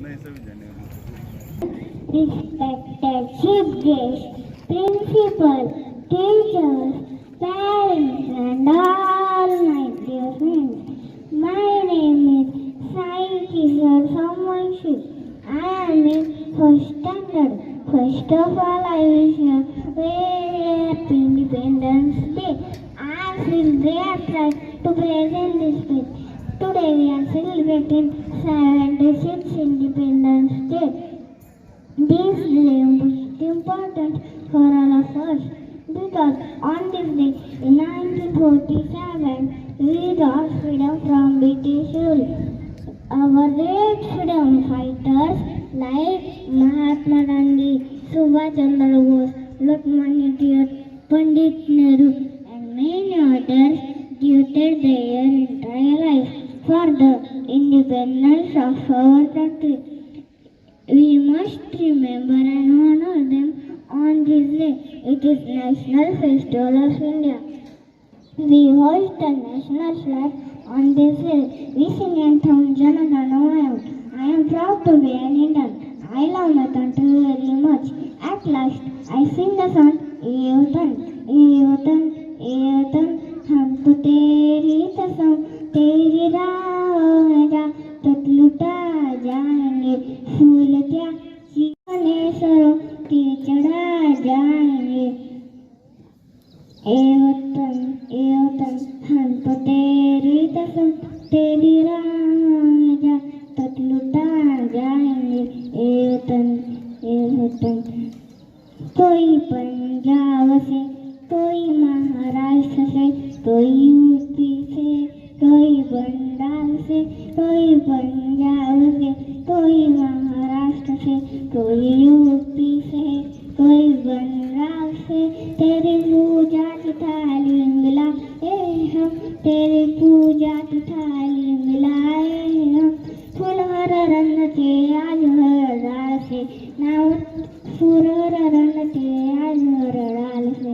Respected chief guests, principal, teachers, parents, and all my dear friends. My name is Sai Kishore Somanshi. I am in first standard. First of all, I wish you a very happy Independence Day. I feel very proud to present this speech. Today we are celebrating 76th Independence Day. This day is important for all of us because on this day in 1947 we got freedom from British rule. Our great freedom fighters like Mahatma Gandhi, Subhash Chandra Bose, Lokmanya Pandit Nehru and many others devoted their entire life for the independence of our country. We must remember and honor them on this day. It is National Festival of India. We hoist the national flag on this day. We sing anthem Jana Gana Mana. I am proud to be an Indian. I love my country very much. At last, I sing the song Ye Vatan, Ye Vatan, Ye Vatan. हम तो तेरी कसम तेरी राह जा तक लुटा जाएंगे फूल क्या जीवने सरों ते चढ़ा जाएंगे ए वतन हम तो तेरी कसम तेरी राह जा तक लुटा जाएंगे ए वतन कोई पंजाब से कोई महाराष्ट्र से कोई यूपी से कोई बंगाल से कोई पंजाब से कोई महाराष्ट्र से कोई यूपी से कोई बंगाल से तेरी पूजा की थाली मिलाए हम तेरी पूजा की थाली मिलाए हम फूल हर रंग के आज हर डाल से नाव फूल हर रंग के आज हर डाल से